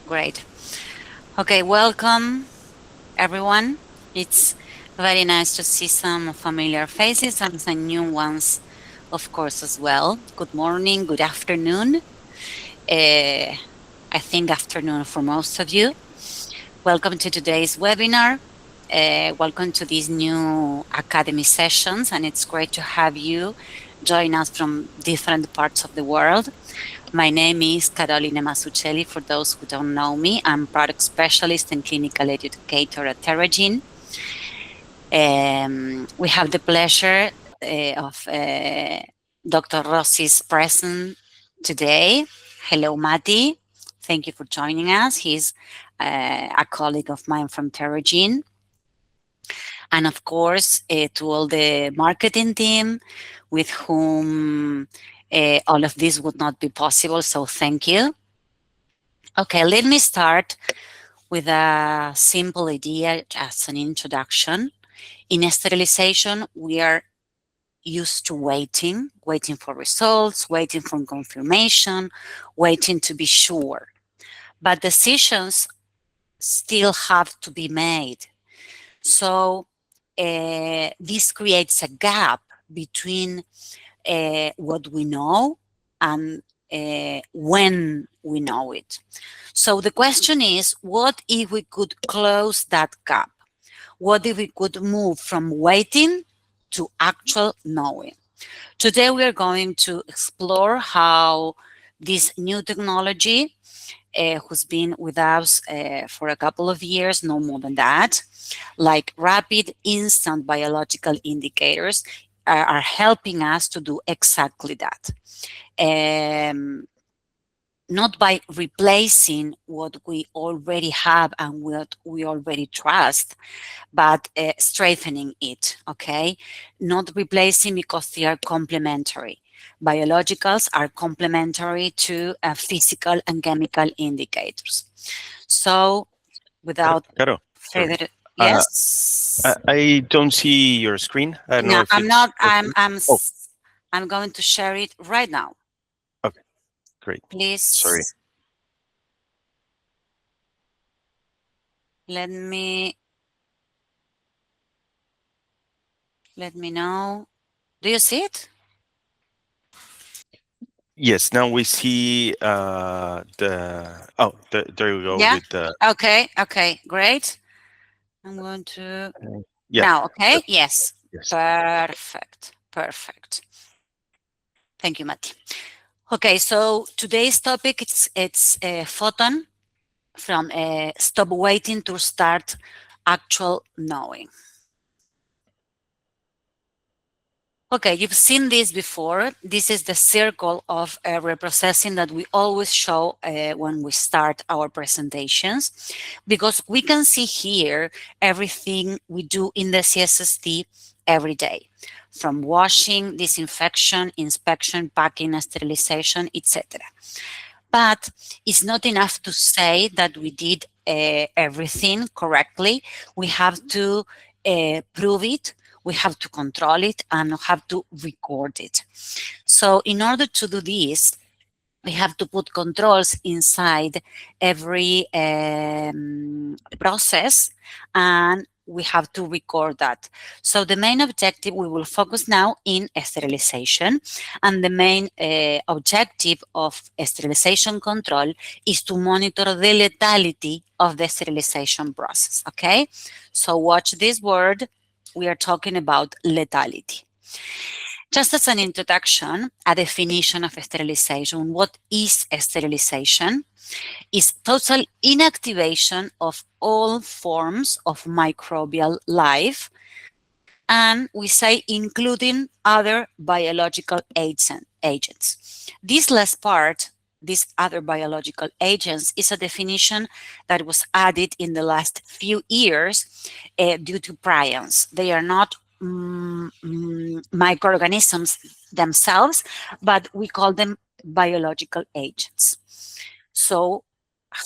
Great. Okay, welcome everyone. It's very nice to see some familiar faces and some new ones, of course, as well. Good morning, good afternoon. Uh, I think afternoon for most of you. Welcome to today's webinar. Welcome to these new Academy sessions, and it's great to have you join us from different parts of the world. My name is Carolina Mazzucchelli. For those who don't know me, I'm product specialist and clinical educator at Terragin. We have the pleasure of Dr. Rossi's presence today. Hello, Matti. Thank you for joining us. He's a colleague of mine from Terragin. And of course, to all the marketing team with whom all of this would not be possible. So thank you. Okay, let me start with a simple idea as an introduction. In sterilization, we are used to waiting for results, waiting for confirmation, waiting to be sure. But decisions still have to be made. So this creates a gap between what we know and when we know it. So the question is, what if we could close that gap? What if we could move from waiting to actual knowing? Today we are going to explore how this new technology, who's been with us for a couple of years, no more than that, like rapid instant biological indicators, are helping us to do exactly that. Not by replacing what we already have and what we already trust, but strengthening it, okay? Not replacing because they are complementary. Biologicals are complementary to physical and chemical indicators. So without Caro, sorry. further, Uh, I, yes? I don't see your screen. I don't know No, if I'm it's not, open. Oh, I'm going to share it right now. okay, great. Sorry. Please let me know. Do you see it? Yes, now we see there you go Yeah. with the Okay. Okay. Great. I'm going to yeah. now. Okay. That's, Yes. yes. Perfect. Perfect. Thank you, Mati. Okay. So today's topic it's Photon from stop waiting to start actual knowing. Okay, you've seen this before. This is the circle of reprocessing that we always show when we start our presentations, because we can see here everything we do in the CSSD every day, from washing, disinfection, inspection, packing, sterilization, etc. But it's not enough to say that we did everything correctly. We have to prove it, we have to control it, and have to record it. So in order to do this, we have to put controls inside every process, and we have to record that. So the main objective, we will focus now in sterilization, and the main objective of sterilization control is to monitor the lethality of the sterilization process, okay? So watch this word, we are talking about lethality. Just as an introduction, a definition of sterilization. What is sterilization? Is total inactivation of all forms of microbial life, and we say including other biological agents. This last part, these other biological agents, is a definition that was added in the last few years due to prions. They are not microorganisms themselves, but we call them biological agents. So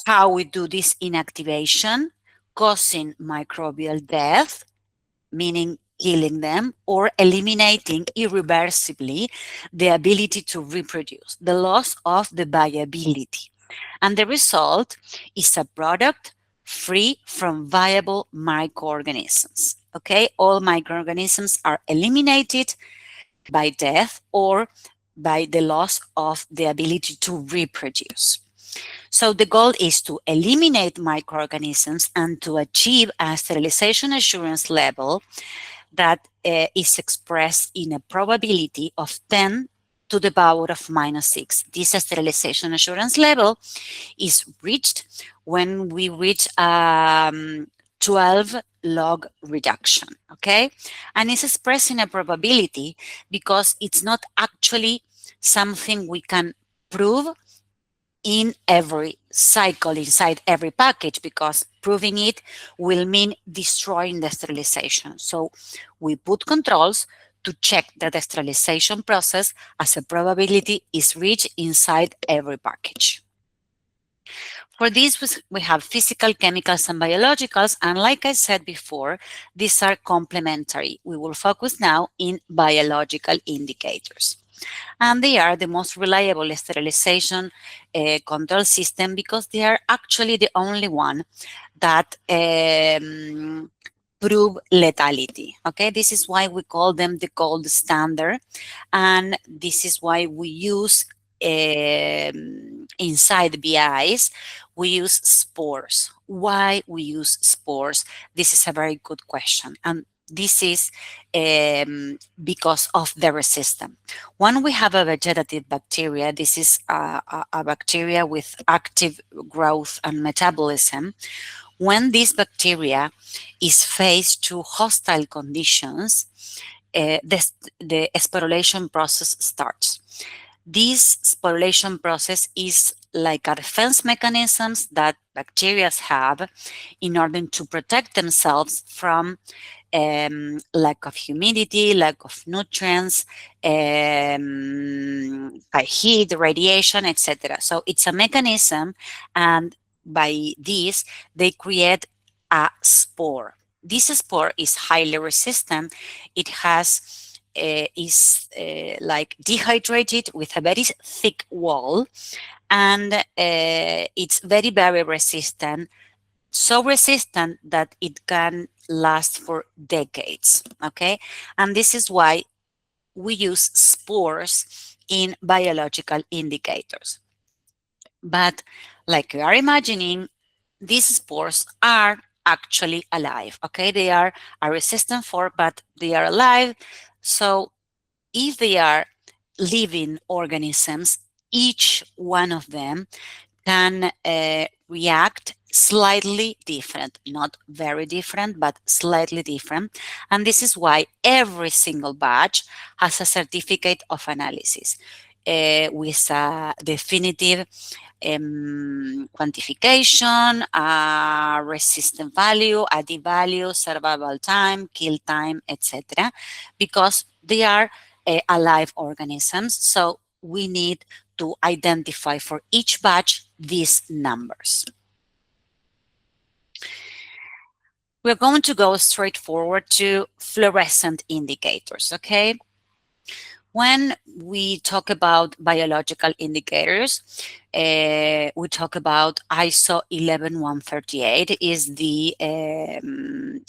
how we do this inactivation, causing microbial death, meaning killing them, or eliminating irreversibly the ability to reproduce, the loss of the viability. And the result is a product free from viable microorganisms. Okay, all microorganisms are eliminated by death or by the loss of the ability to reproduce. So the goal is to eliminate microorganisms and to achieve a sterilization assurance level that is expressed in a probability of 10 to the power of minus 6. This sterilization assurance level is reached when we reach 12 log reduction, okay? And it's expressed in a probability because it's not actually something we can prove in every cycle inside every package, because proving it will mean destroying the sterilization. So we put controls to check that the sterilization process as a probability is reached inside every package. For this, we have physical, chemicals, and biologicals. And like I said before, these are complementary. We will focus now in biological indicators. And they are the most reliable sterilization control system because they are actually the only one that prove lethality. Okay, this is why we call them the gold standard, and this is why we use inside BIs we use spores. Why we use spores? This is a very good question, and this is because of the resistance. When we have a vegetative bacteria, this is a bacteria with active growth and metabolism. When this bacteria is faced to hostile conditions, the sporulation process starts. This sporulation process is like a defense mechanisms that bacteria have in order to protect themselves from lack of humidity, lack of nutrients, high heat, radiation, etc. So it's a mechanism, and by this, they create a spore. This spore is highly resistant. It has is like dehydrated with a very thick wall, and it's very resistant, so resistant that it can last for decades. Okay, and this is why we use spores in biological indicators. But like you are imagining, these spores are actually alive. Okay, they are a resistant form, but they are alive. So if they are living organisms, each one of them can react slightly different, not very different, but slightly different. And this is why every single batch has a certificate of analysis with a definitive quantification, a resistant value, a D value, survival time, kill time, etc., because they are alive organisms. So we need to identify for each batch these numbers. We're going to go straight forward to fluorescent indicators, okay? When we talk about biological indicators, we talk about ISO 11138 is the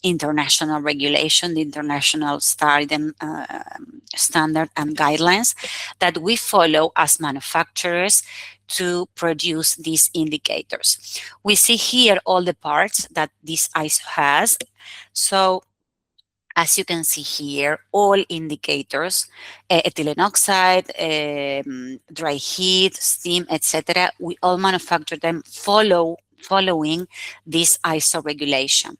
international regulation, the international standard and guidelines that we follow as manufacturers to produce these indicators. We see here all the parts that this ISO has. So as you can see here, all indicators, ethylene oxide, dry heat, steam, etc., we all manufacture them following this ISO regulation.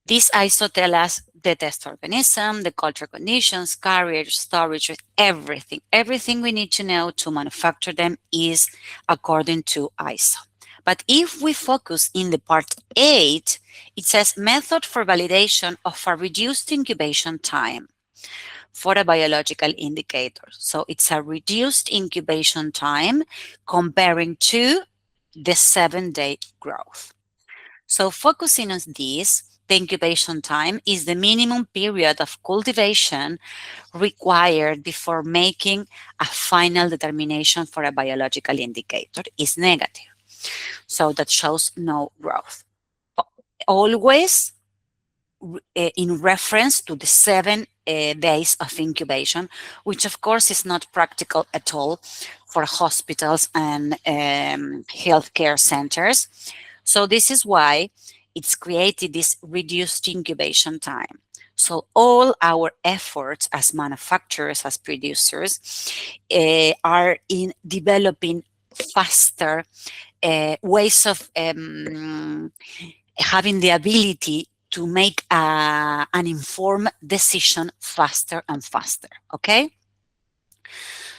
This ISO tells us the test organism, the culture conditions, carrier, storage, everything. Everything we need to know to manufacture them is according to ISO. But if we focus in the part 8, it says method for validation of a reduced incubation time for a biological indicator. So it's a reduced incubation time comparing to the 7-day growth. So focusing on this, the incubation time is the minimum period of cultivation required before making a final determination for a biological indicator is negative. So that shows no growth. Always in reference to the 7 days of incubation, which of course is not practical at all for hospitals and healthcare centers. So this is why it's created this reduced incubation time. So all our efforts as manufacturers, as producers, are in developing faster ways of having the ability to make an informed decision faster and faster, okay?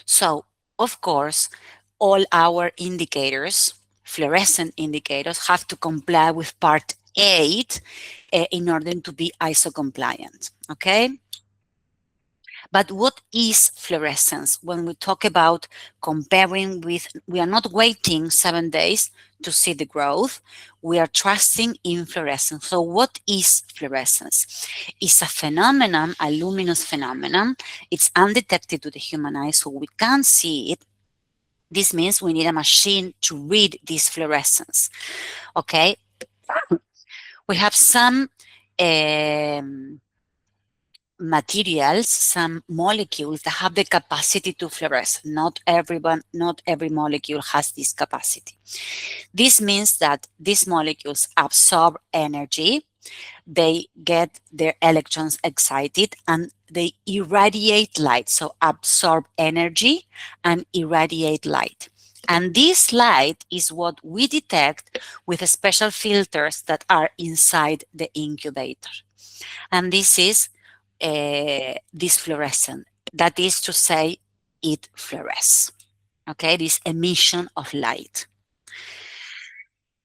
So, of course, all our indicators, fluorescent indicators, have to comply with Part 8 in order to be ISO compliant, okay? But what is fluorescence? When we talk about comparing with, we are not waiting 7 days to see the growth. We are trusting in fluorescence. So what is fluorescence? It's a phenomenon, a luminous phenomenon. It's undetected to the human eye, so we can't see it. This means we need a machine to read this fluorescence. Okay? We have some materials, some molecules that have the capacity to fluoresce. Not every molecule has this capacity. This means that these molecules absorb energy, they get their electrons excited, and they irradiate light. So absorb energy and irradiate light. And this light is what we detect with special filters that are inside the incubator. And this is this fluorescent. That is to say, it fluoresces. Okay, this emission of light.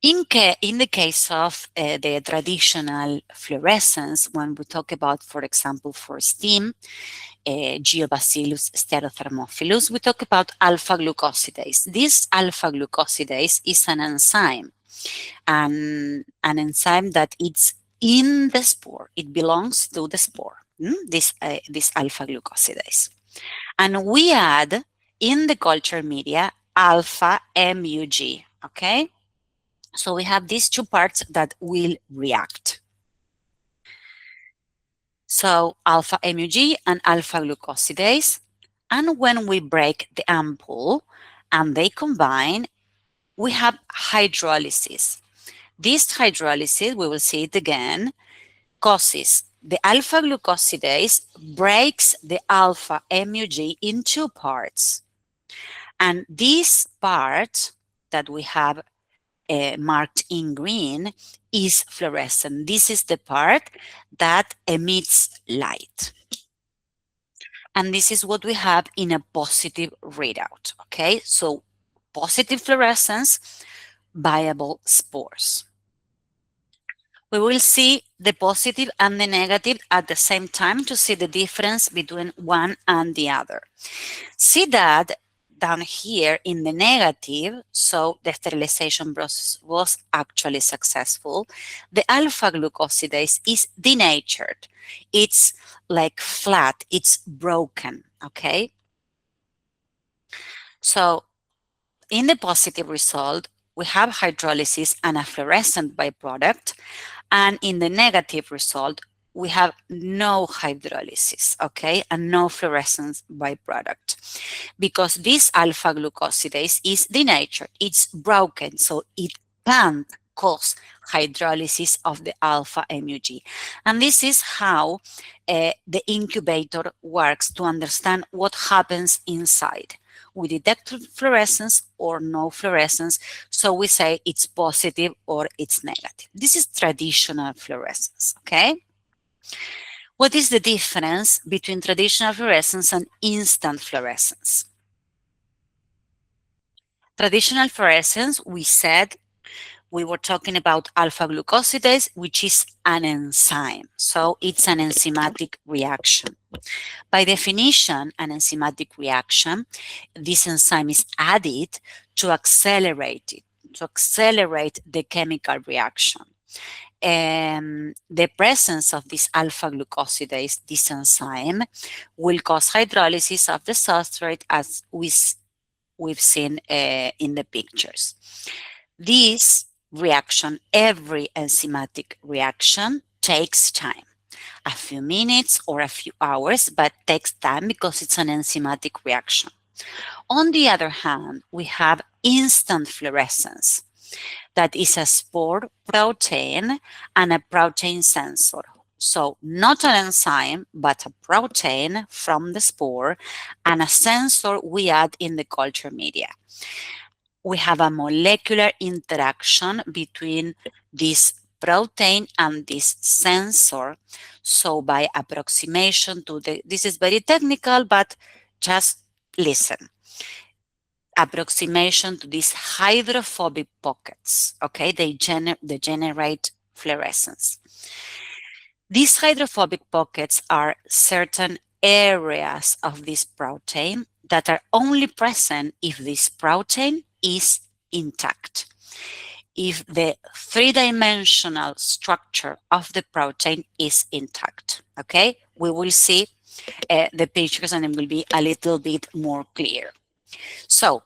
In the case of the traditional fluorescence, when we talk about, for example, for steam, Geobacillus stereothermophilus, we talk about alpha-glucosidase. This alpha-glucosidase is an enzyme, an enzyme that it's in the spore. It belongs to the spore, this alpha-glucosidase. And we add in the culture media alpha-MUG, okay? So we have these two parts that will react. So alpha-MUG and alpha-glucosidase. And when we break the ampoule and they combine, we have hydrolysis. This hydrolysis, we will see it again, causes the alpha-glucosidase breaks the alpha-MUG in two parts. And this part that we have marked in green is fluorescent. This is the part that emits light. And this is what we have in a positive readout, okay? So positive fluorescence, viable spores. We will see the positive and the negative at the same time to see the difference between one and the other. See that down here in the negative, so the sterilization process was actually successful. The alpha-glucosidase is denatured. It's like flat, it's broken, okay? So in the positive result, we have hydrolysis and a fluorescent byproduct. And in the negative result, we have no hydrolysis, okay, and no fluorescence byproduct. Because this alpha-glucosidase is denatured, it's broken, so it can't cause hydrolysis of the alpha-MUG. And this is how the incubator works to understand what happens inside. We detect fluorescence or no fluorescence, so we say it's positive or it's negative. This is traditional fluorescence, okay? What is the difference between traditional fluorescence and instant fluorescence? Traditional fluorescence, we said, we were talking about alpha-glucosidase, which is an enzyme. So it's an enzymatic reaction. By definition, an enzymatic reaction, this enzyme is added to accelerate it, to accelerate the chemical reaction. The presence of this alpha glucosidase, this enzyme, will cause hydrolysis of the substrate as we've seen in the pictures. This reaction, every enzymatic reaction, takes time, a few minutes or a few hours, but takes time because it's an enzymatic reaction. On the other hand, we have instant fluorescence. That is a spore protein and a protein sensor. So not an enzyme, but a protein from the spore and a sensor we add in the culture media. We have a molecular interaction between this protein and this sensor. So by approximation to this is very technical, but just listen. Approximation to these hydrophobic pockets, okay? They generate fluorescence. These hydrophobic pockets are certain areas of this protein that are only present if this protein is intact. If the three-dimensional structure of the protein is intact, okay? We will see the pictures and it will be a little bit more clear. So,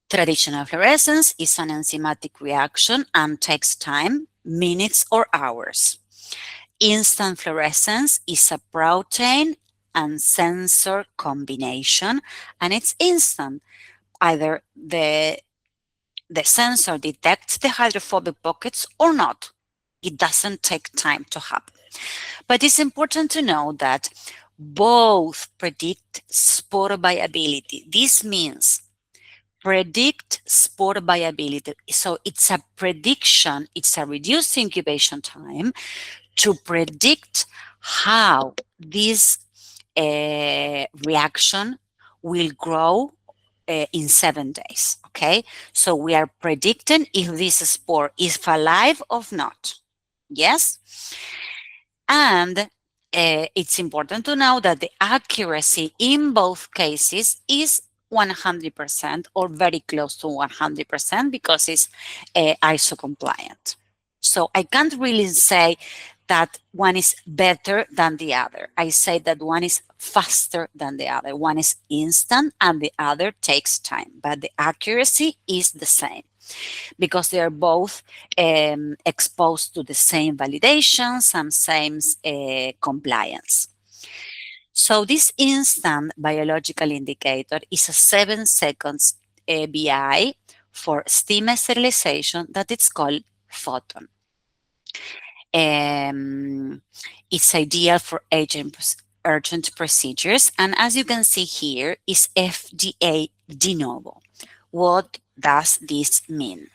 traditional fluorescence is an enzymatic reaction and takes time, minutes or hours. Instant fluorescence is a protein and sensor combination, and it's instant. Either the sensor detects the hydrophobic pockets or not. It doesn't take time to happen. But it's important to know that both predict spore viability. This means predict spore viability. So it's a prediction, it's a reduced incubation time to predict how this reaction will grow in 7 days. Okay, so we are predicting if this spore is alive or not. Yes, and it's important to know that the accuracy in both cases is 100% or very close to 100% because it's ISO compliant. So I can't really say that one is better than the other. I say that one is faster than the other. One is instant and the other takes time, but the accuracy is the same because they are both exposed to the same validations and same compliance. So this instant biological indicator is a 7 seconds BI for steam sterilization that it's called Photon. It's ideal for urgent procedures, and as you can see here is FDA de novo. What does this mean?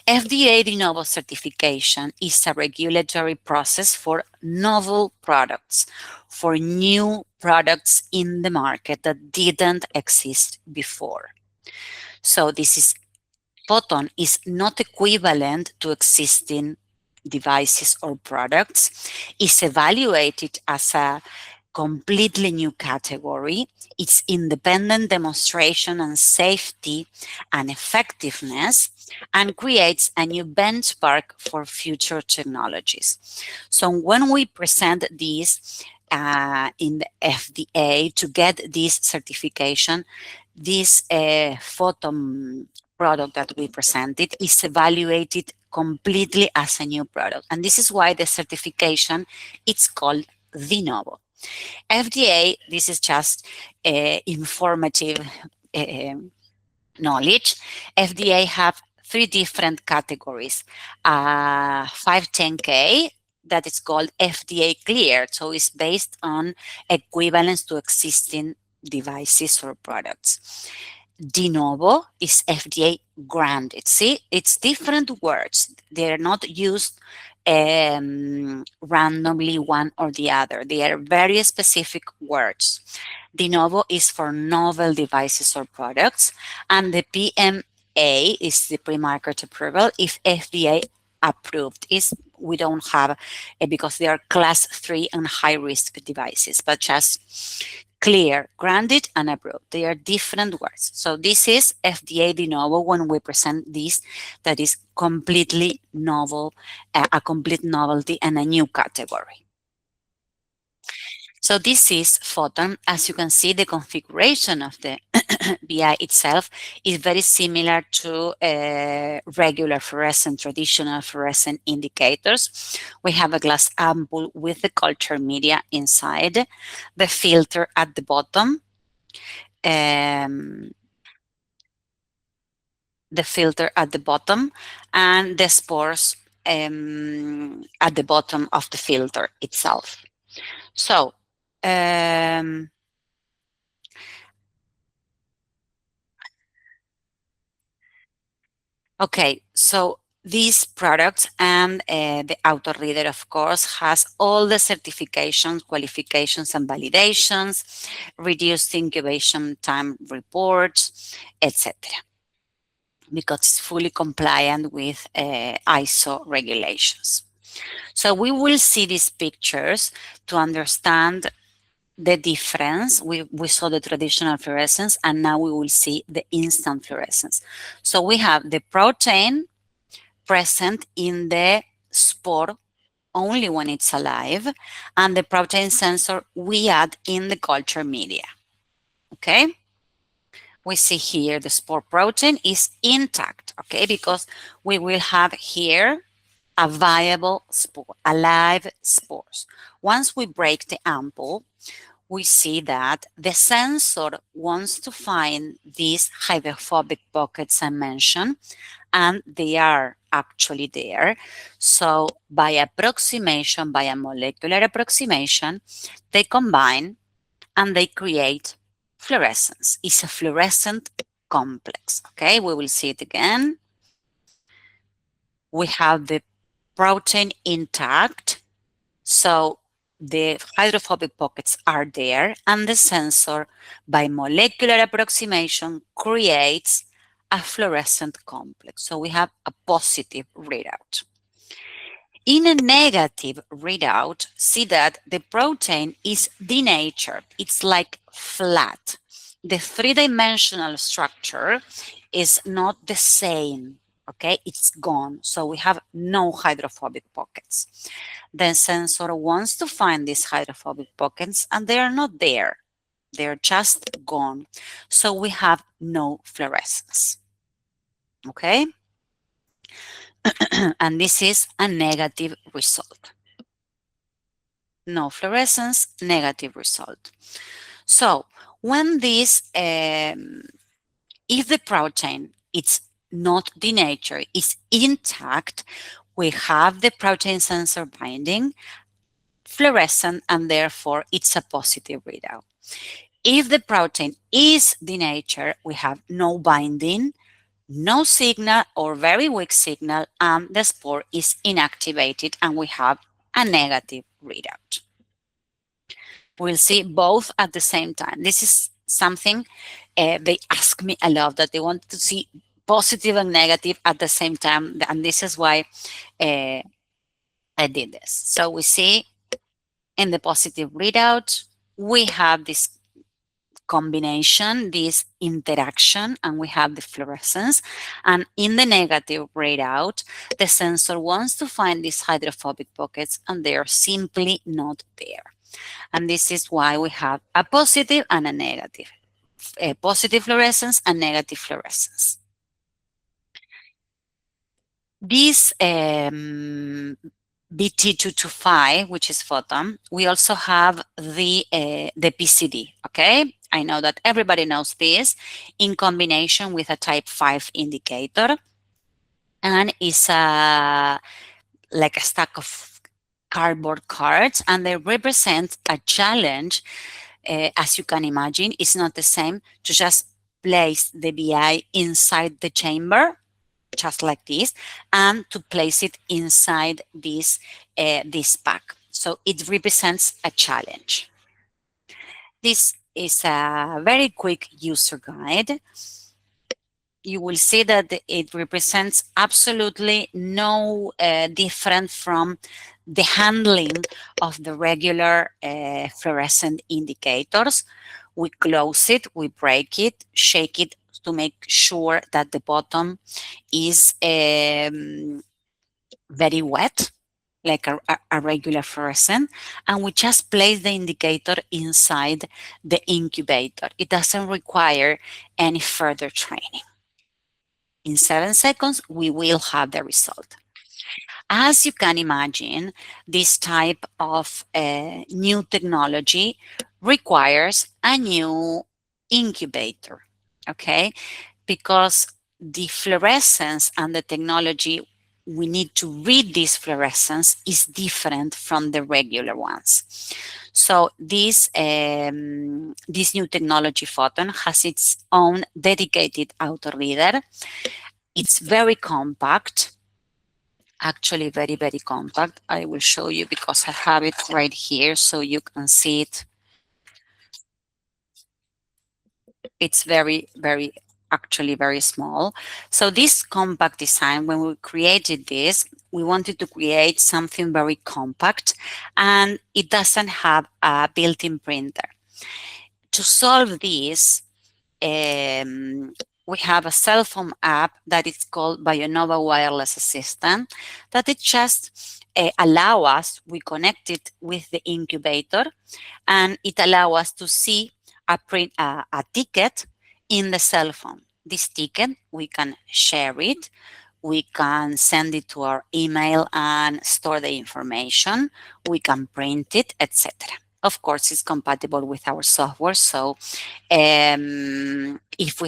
FDA de novo certification is a regulatory process for novel products, for new products in the market that didn't exist before. So this is Photon is not equivalent to existing devices or products. It's evaluated as a completely new category. It's independent demonstration and safety and effectiveness and creates a new benchmark for future technologies. So when we present this in the FDA to get this certification, this Photon product that we presented is evaluated completely as a new product. And this is why the certification, it's called de novo. FDA, this is just informative knowledge. FDA have 3 different categories. 510K, that is called FDA cleared. So it's based on equivalence to existing devices or products. De novo is FDA granted. See, it's different words. They're not used randomly one or the other. They are very specific words. De novo is for novel devices or products, and the PMA is the pre-market approval if FDA approved. We don't have because they are class 3 and high risk devices, but just clear, granted, and approved. They are different words. So this is FDA de novo when we present this, that is completely novel, a complete novelty and a new category. So this is Photon. As you can see, the configuration of the BI itself is very similar to regular fluorescent, traditional fluorescent indicators. We have a glass ampoule with the culture media inside, the filter at the bottom, um, and the spores at the bottom of the filter itself. So, okay, so these products and the auto reader, of course, has all the certifications, qualifications, and validations, reduced incubation time reports, etc., because it's fully compliant with ISO regulations. So we will see these pictures to understand the difference. We saw the traditional fluorescence, and now we will see the instant fluorescence. So we have the protein present in the spore only when it's alive, and the protein sensor we add in the culture media. Okay? We see here the spore protein is intact, okay, because we will have here a viable spore, alive spores. Once we break the ampoule, we see that the sensor wants to find these hydrophobic pockets I mentioned, and they are actually there. So by approximation, by a molecular approximation, they combine and they create fluorescence. It's a fluorescent complex. Okay, we will see it again. We have the protein intact. So the hydrophobic pockets are there, and the sensor, by molecular approximation, creates a fluorescent complex. So we have a positive readout. In a negative readout, see that the protein is denatured. It's like flat. The three-dimensional structure is not the same, okay? It's gone. So we have no hydrophobic pockets. The sensor wants to find these hydrophobic pockets, and they are not there. They're just gone. So we have no fluorescence, okay? And this is a negative result. No fluorescence, negative result. So when this, if the protein it's not denatured, it's intact, we have the protein sensor binding, fluorescent, and therefore it's a positive readout. If the protein is denatured, we have no binding, no signal or very weak signal, and the spore is inactivated, and we have a negative readout. We'll see both at the same time. This is something they ask me a lot, that they want to see positive and negative at the same time, and this is why I did this. So we see in the positive readout, we have this combination, this interaction, and we have the fluorescence. And in the negative readout, the sensor wants to find these hydrophobic pockets, and they are simply not there. And this is why we have a positive and a negative, a positive fluorescence and negative fluorescence. This BT225, which is Photon, we also have the PCD, okay? I know that everybody knows this, in combination with a type 5 indicator, and it's like a stack of cardboard cards, and they represent a challenge. As you can imagine, it's not the same to just place the BI inside the chamber, just like this, and to place it inside this pack. So it represents a challenge. This is a very quick user guide. You will see that it represents absolutely no different from the handling of the regular fluorescent indicators. We close it, we break it, shake it to make sure that the bottom is very wet, like a regular fluorescent, and we just place the indicator inside the incubator. It doesn't require any further training. In 7 seconds, we will have the result. As you can imagine, this type of new technology requires a new incubator, okay? Because the fluorescence and the technology we need to read this fluorescence is different from the regular ones. So this new technology, Photon, has its own dedicated auto reader. It's very compact, actually very compact. I will show you because I have it right here so you can see it. It's very actually very small. So this compact design, when we created this, we wanted to create something very compact, and it doesn't have a built-in printer. To solve this, we have a cell phone app that is called Bionova Wireless Assistant, that it just allow us, we connect it with the incubator, and it allow us to see a ticket in the cell phone. This ticket, we can share it, we can send it to our email and store the information, we can print it, etc. Of course, it's compatible with our software, so if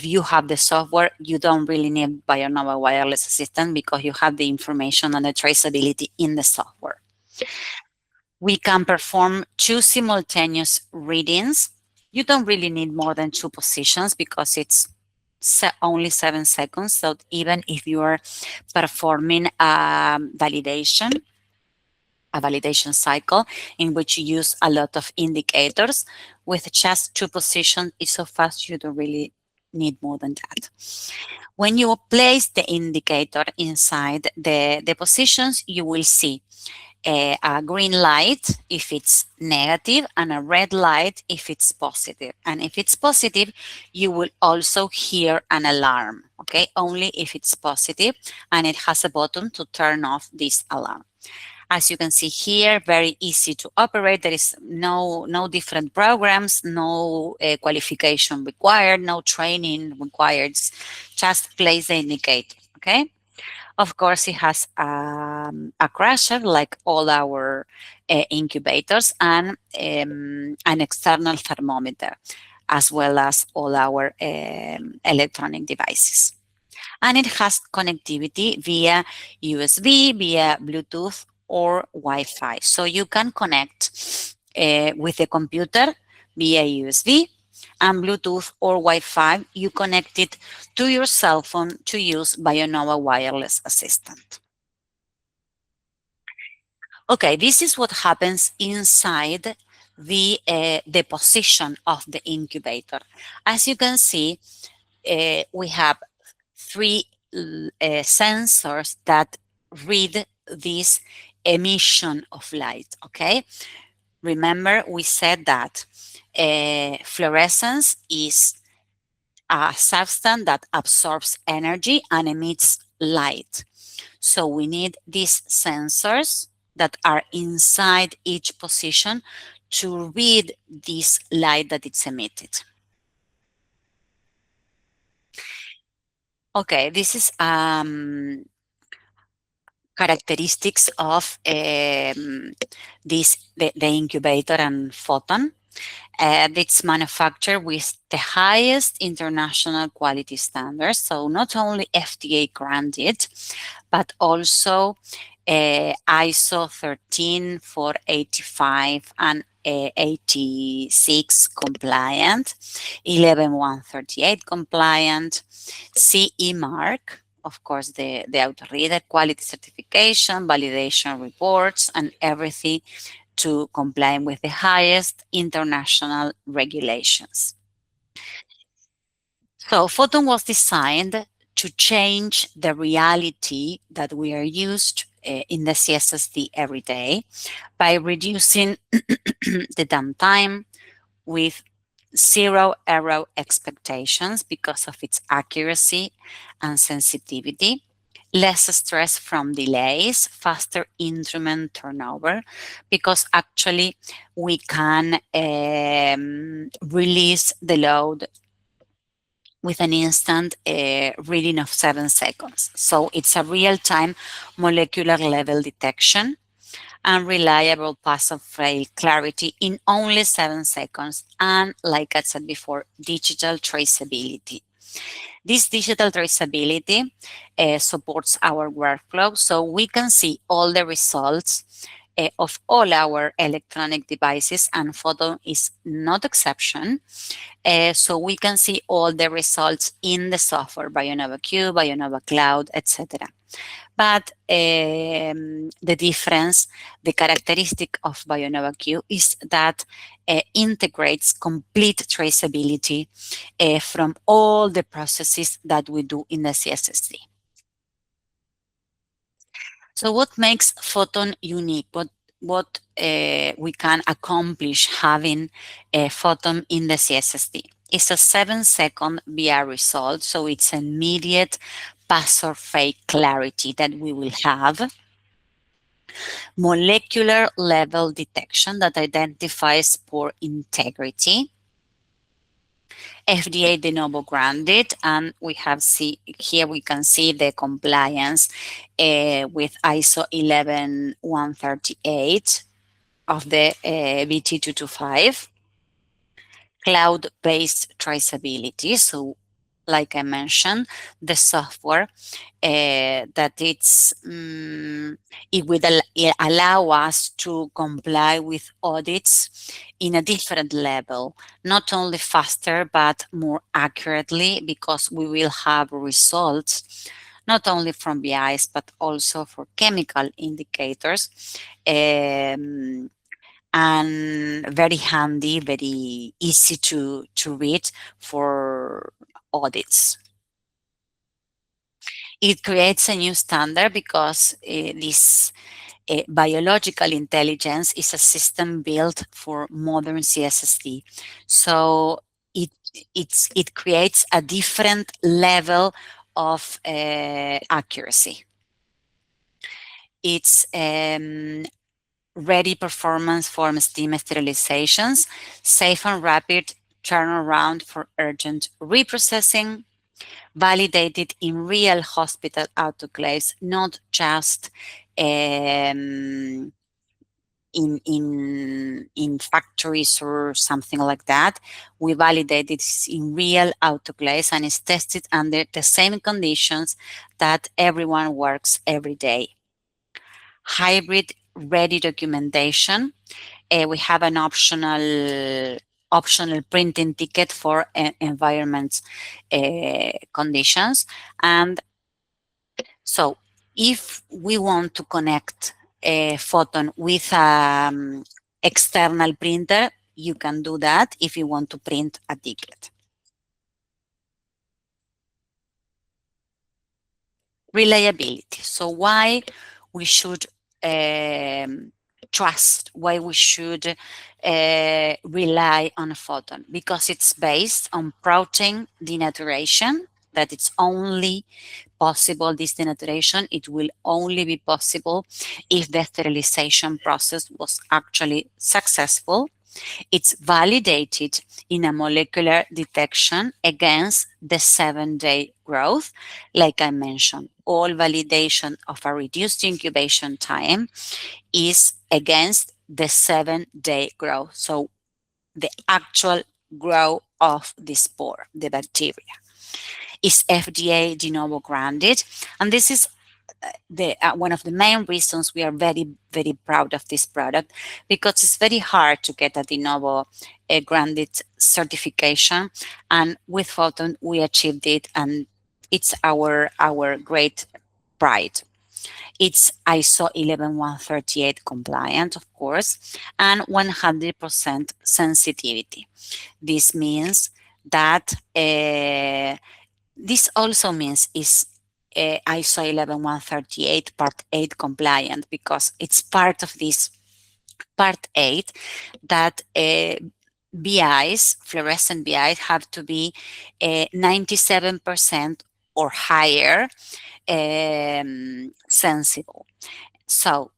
you have the software, you don't really need Bionova Wireless Assistant because you have the information and the traceability in the software. We can perform 2 simultaneous readings. You don't really need more than 2 positions because it's only 7 seconds. So even if you are performing a validation cycle in which you use a lot of indicators, with just 2 positions, it's so fast you don't really need more than that. When you place the indicator inside the positions, you will see a green light if it's negative and a red light if it's positive. And if it's positive, you will also hear an alarm, okay? Only if it's positive, and it has a button to turn off this alarm. As you can see here, very easy to operate. There is no different programs, no qualification required, no training required. Just place the indicator, okay? Of course, it has a crusher like all our incubators, and an external thermometer, as well as all our electronic devices. And it has connectivity via USB, via Bluetooth, or Wi-Fi. So you can connect with the computer via USB, and Bluetooth or Wi-Fi, you connect it to your cell phone to use Bionova Wireless Assistant. Okay, this is what happens inside the position of the incubator. As you can see, we have 3 sensors that read this emission of light, okay? Remember, we said that fluorescence is a substance that absorbs energy and emits light. So we need these sensors that are inside each position to read this light that it's emitted. Okay, this is characteristics of the incubator and Photon. It's manufactured with the highest international quality standards, so not only FDA granted, but also ISO 13485 and 86 compliant, 11138 compliant, CE mark, of course, the auto reader, quality certification, validation reports, and everything to comply with the highest international regulations. So Photon was designed to change the reality that we are used in the CSSD every day by reducing the downtime with zero error expectations because of its accuracy and sensitivity, less stress from delays, faster instrument turnover, because actually we can release the load with an instant reading of 7 seconds. So it's a real time molecular level detection and reliable pass of fail clarity in only 7 seconds. And like I said before, digital traceability. This digital traceability supports our workflow, so we can see all the results of all our electronic devices, and Photon is not exception. So we can see all the results in the software, Bionova Q, Bionova Cloud, etc. But the difference, the characteristic of Bionova Q is that integrates complete traceability from all the processes that we do in the CSSD. So what makes Photon unique? What we can accomplish having a Photon in the CSSD? It's a 7-second VR result, so it's immediate pass or fake clarity that we will have. Molecular level detection that identifies pore integrity. FDA de novo granted, and we have here we can see the compliance with ISO 11138 of the BT225. Cloud-based traceability. So, like I mentioned, the software that it would allow us to comply with audits in a different level, not only faster but more accurately, because we will have results not only from BIs but also for chemical indicators, and very handy, very easy to read for audits. It creates a new standard because this biological intelligence is a system built for modern CSSD. So it creates a different level of accuracy. It's ready performance for steam sterilizations, safe and rapid turnaround for urgent reprocessing, validated in real hospital autoclaves, not just in factories or something like that. We validate it in real autoclaves and it's tested under the same conditions that everyone works every day. Hybrid ready documentation. We have an optional printing ticket for environment conditions. And so if we want to connect a Photon with an external printer, you can do that if you want to print a ticket. Reliability. So why we should trust, why we should rely on a Photon? Because it's based on protein denaturation, that it's only possible, this denaturation, it will only be possible if the sterilization process was actually successful. It's validated in a molecular detection against the 7-day growth. Like I mentioned, all validation of a reduced incubation time is against the 7-day growth. So the actual growth of the spore, the bacteria, is FDA de novo granted. And this is one of the main reasons we are very, very proud of this product, because it's very hard to get a de novo granted certification. And with Photon, we achieved it, and it's our great pride. It's ISO 11138 compliant, of course, and 100% sensitivity. This means that This also means is ISO 11138 Part 8 compliant, because it's part of this Part 8 that BIs, fluorescent BIs, have to be 97% or higher sensible. So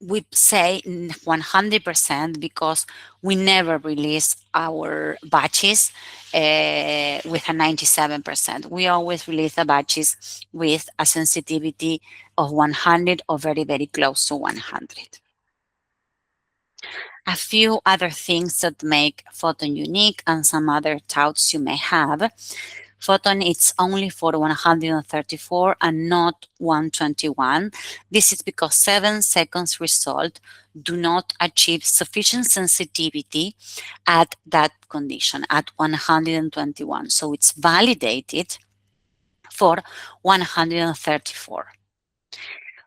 we say 100% because we never release our batches with a 97%. We always release the batches with a sensitivity of 100 or very, very close to 100. A few other things that make Photon unique and some other doubts you may have. Photon it's only for 134 and not 121. This is because 7 seconds result do not achieve sufficient sensitivity at that condition, at 121. So it's validated for 134.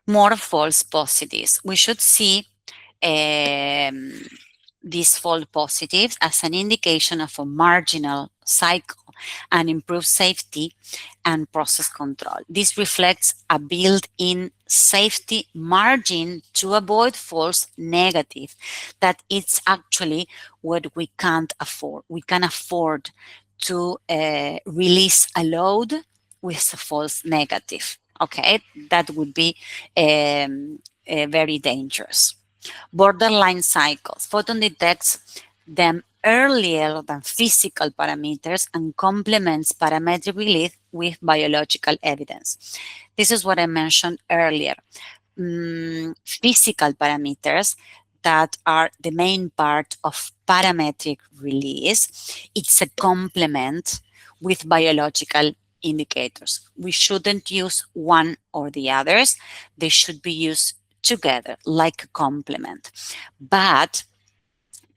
More false positives. We should see um, these false positives as an indication of a marginal cycle and improved safety and process control. This reflects a built-in safety margin to avoid false negative, that it's actually what we can't afford. We can afford to release a load with a false negative. Okay, that would be very dangerous. Borderline cycles. Photon detects them earlier than physical parameters and complements parametric relief with biological evidence. This is what I mentioned earlier. Physical parameters that are the main part of parametric release. It's a complement with biological indicators. We shouldn't use one or the others. They should be used together like a complement. But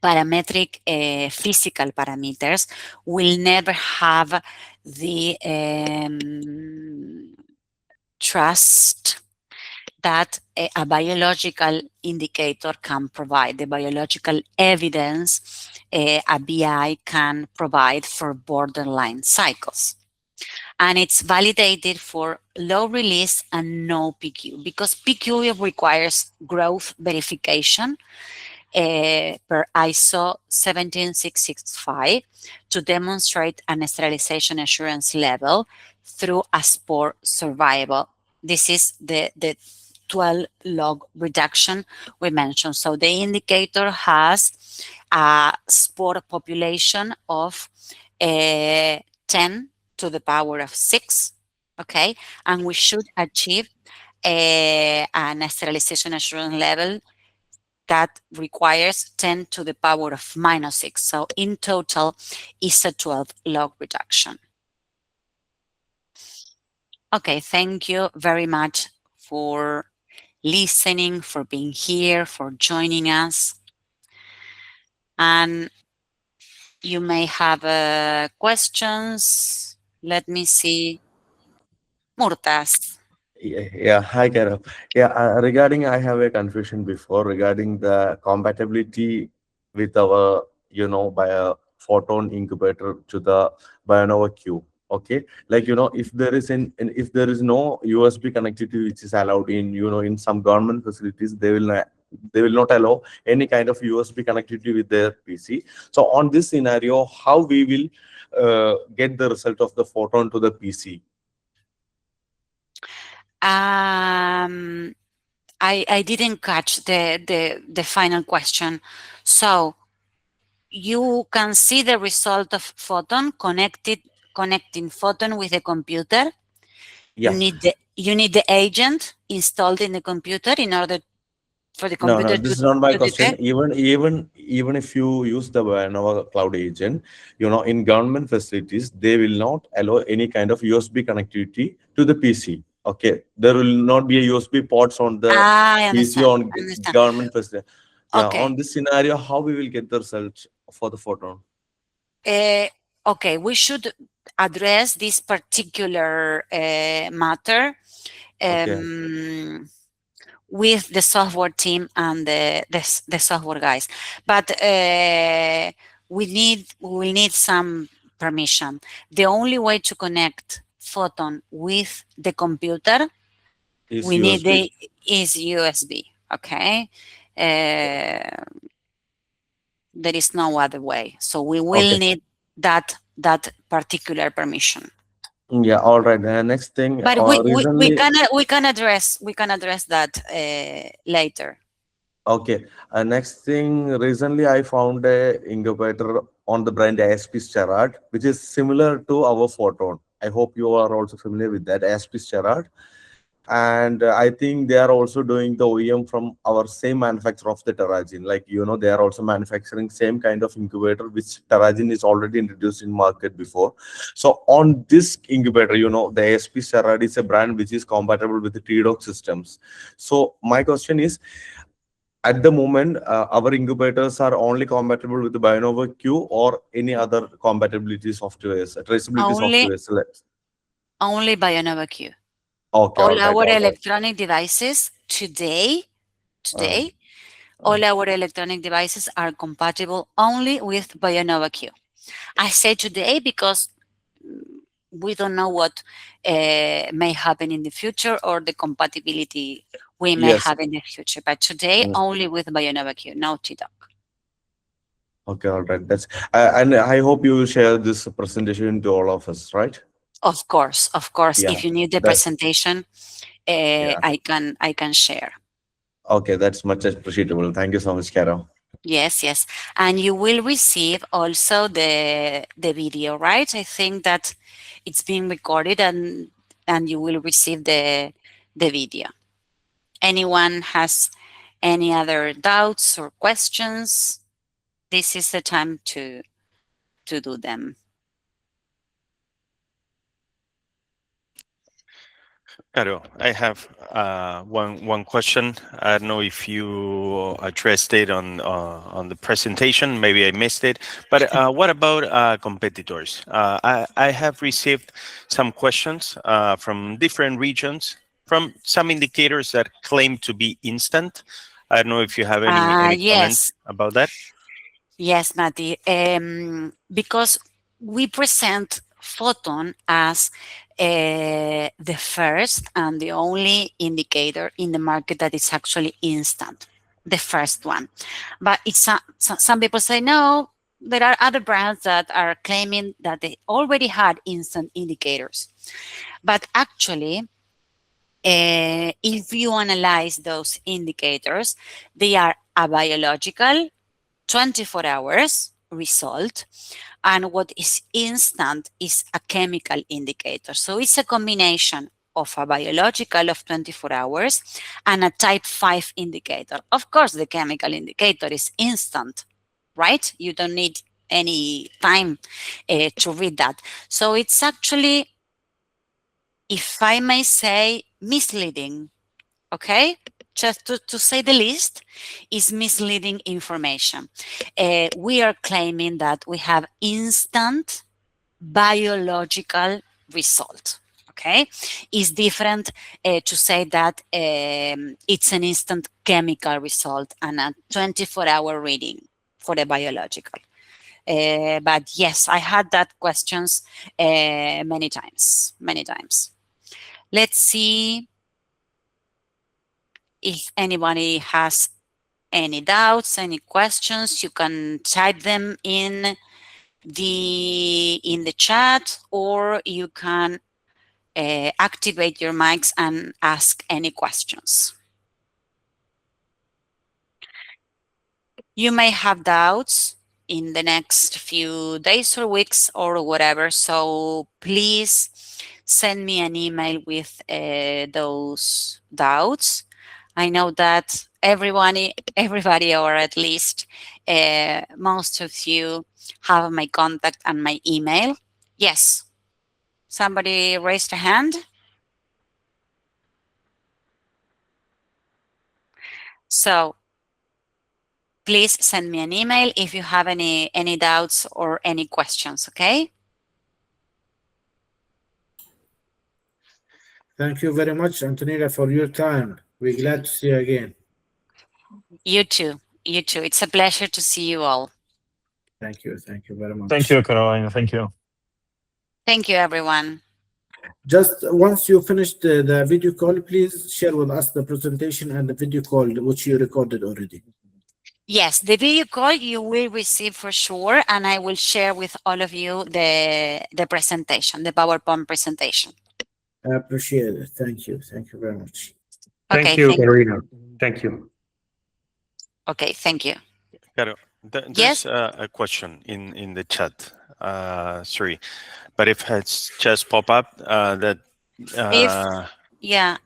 parametric physical parameters will never have the trust that a biological indicator can provide, the biological evidence a BI can provide for borderline cycles. And it's validated for low release and no PQ, because PQ requires growth verification per ISO 17665 to demonstrate an sterilization assurance level through a spore survival. This is the 12 log reduction we mentioned. So the indicator has a spore population of 10 to the power of 6, okay? And we should achieve an sterilization assurance level that requires 10 to the power of -6. So in total, it's a 12 log reduction. Okay, thank you very much for listening, for being here, for joining us. And you may have questions. Let me see. Murtas. Yeah, hi, Gaurav. Yeah, regarding I have a confusion before regarding the compatibility with our, by a photon incubator to the Bionova Q. Okay, like if there is if there is no USB connectivity which is allowed in in some government facilities, they will not allow any kind of USB connectivity with their PC. So on this scenario, how we will get the result of the photon to the PC? Um, I didn't catch the final question. So you can see the result of Photon connecting Photon with the computer. You Yeah. need the agent installed in the computer in order for the No, no, computer this is not my to question. detect. Even if you use the Nova Cloud Agent, in government facilities, they will not allow any kind of USB connectivity to the PC. Okay, there will not be a USB ports on the Ah, I PC understand. on I understand. government facility. Yeah, Okay. on this scenario, how we will get the results for the photon? Uh, okay, we should address this particular matter Okay. um, with the software team and the software guys. But we will need some permission. The only way to connect photon with the computer, Is we need USB. the is USB. Okay, uh, there is no other way. So we will Okay. need that particular permission. Yeah. All right. Next thing. But Recently. we can address that later. Okay. Next thing. Recently, I found a incubator on the brand ASP Steroid, which is similar to our Photon. I hope you are also familiar with that ASP Steroid. And I think they are also doing the OEM from our same manufacturer of the Terragin. Like, they are also manufacturing same kind of incubator, which Terragin is already introduced in market before. So on this incubator, the ASP Steroid is a brand which is compatible with the TDOC systems. So my question is, at the moment, our incubators are only compatible with the Bionova Q or any other compatibility softwares, traceability Only softwares. only Bionova Q. Okay, all All right, our all right. electronic devices Uh, today, uh, all our electronic devices are compatible only with Bionova Q. I say today because we don't know what may happen in the future or the compatibility we may yes. have in the future. But today, Mm. only with Bionova Q, no TDOC. Okay, all right. That's and I hope you will share this presentation to all of us, right? Of course, of course. Yeah. If you need the That presentation, yeah. I can share. Okay, that's much appreciable. Thank you so much, Carol. Yes, yes. And you will receive also the video, right? I think that it's being recorded and you will receive the video. Anyone has any other doubts or questions? This is the time to do them. Caro, I have one question. I don't know if you addressed it on the presentation. Maybe I missed it. But what about competitors? I have received some questions from different regions from some indicators that claim to be instant. I don't know if you have any comment Yes, about that. yes, Mati. Because we present Photon as the first and the only indicator in the market that is actually instant, the first one. But some people say no. There are other brands that are claiming that they already had instant indicators. But actually, if you analyze those indicators, they are a biological 24 hours result, and what is instant is a chemical indicator. So it's a combination of a biological of 24 hours and a type 5 indicator. Of course, the chemical indicator is instant, right? You don't need any time to read that. So it's actually, if I may say, misleading. Okay, just to say the least, is misleading information. We are claiming that we have instant biological result. Okay, it's different to say that it's an instant chemical result and a 24-hour reading for the biological. But yes, I had that questions many times, many times. Let's see if anybody has any doubts, any questions. You can type them in the chat, or you can activate your mics and ask any questions. You may have doubts in the next few days or weeks or whatever, so please send me an email with those doubts. I know that everybody, or at least most of you, have my contact and my email. Yes, somebody raised a hand. So please send me an email if you have any doubts or any questions. Okay. Thank you very much, Antonella, for your time. We're glad to see you again. You too. You too. It's a pleasure to see you all. Thank you. Thank you very Thank much. you, Carolina. Thank you. Thank you, everyone. Just once you finish the video call, please share with us the presentation and the video call which you recorded already. Yes, the video call you will receive for sure, and I will share with all of you the presentation, the PowerPoint presentation. I appreciate it. Thank you. Thank you very much. Okay, Thank you, thank Karina. Thank you. Okay, thank you. Caro, Yes, there's a question in the chat. Sorry, but if it's just pop up that if uh, yeah,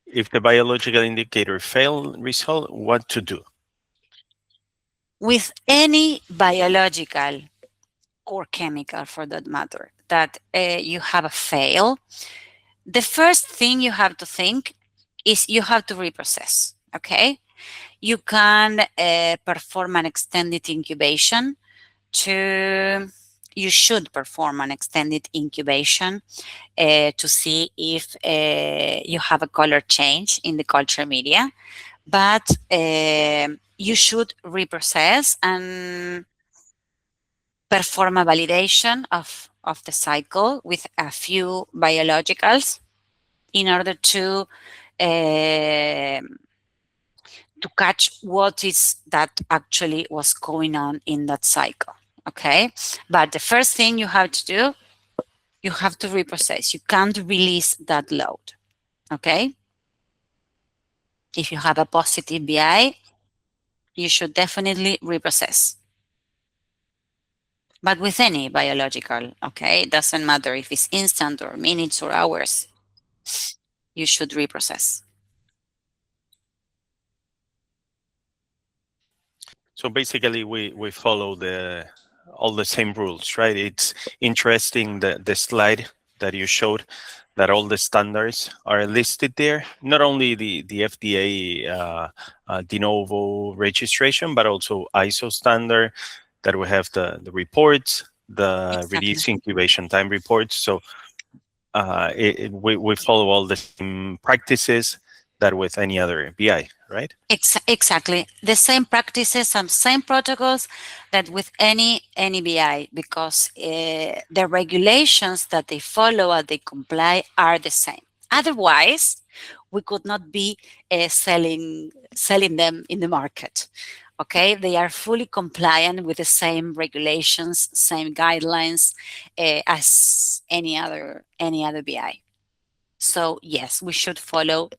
if the biological indicator fail result, what to do? with any biological or chemical for that matter that you have a fail, the first thing you have to think is you have to reprocess. Okay, you can perform an extended incubation to you should perform an extended incubation to see if you have a color change in the culture media, but you should reprocess and perform a validation of the cycle with a few biologicals in order uh, to catch what is that actually was going on in that cycle. Okay, but the first thing you have to do, you have to reprocess. You can't release that load. Okay, if you have a positive BI, you should definitely reprocess. But with any biological, okay, it doesn't matter if it's instant or minutes or hours, you should reprocess. So basically, we follow all the same rules, right? It's interesting the slide that you showed that all the standards are listed there. Not only the FDA de novo registration, but also ISO standard that we have the reports, the Exactly. release incubation time reports. So we follow all the same practices that with any other BI, right? Exactly. The same practices and same protocols that with any BI, because the regulations that they follow and they comply are the same. Otherwise, we could not be selling them in the market. Okay, they are fully compliant with the same regulations, same guidelines as any other BI. So yes, we should follow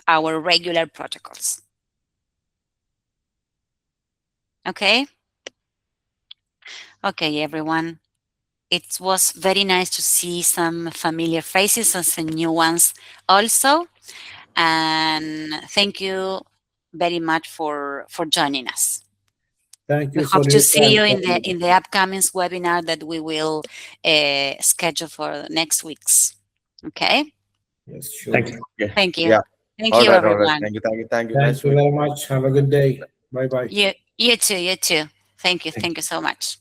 our regular protocols. Okay. Okay, everyone. It was very nice to see some familiar faces and some new ones also. And thank you very much for joining us. Thank We you hope for to your see time. you in the upcoming webinar that we will schedule for next weeks. Okay. Yes, sure. Thank you. Okay. Thank you. Yeah. Thank you, All right. everyone. Thank you. Thank you. Thank you. Thank Nice to you meet very much. Have a good day. Bye bye. You too. You too. Thank you. you. Thank you so much.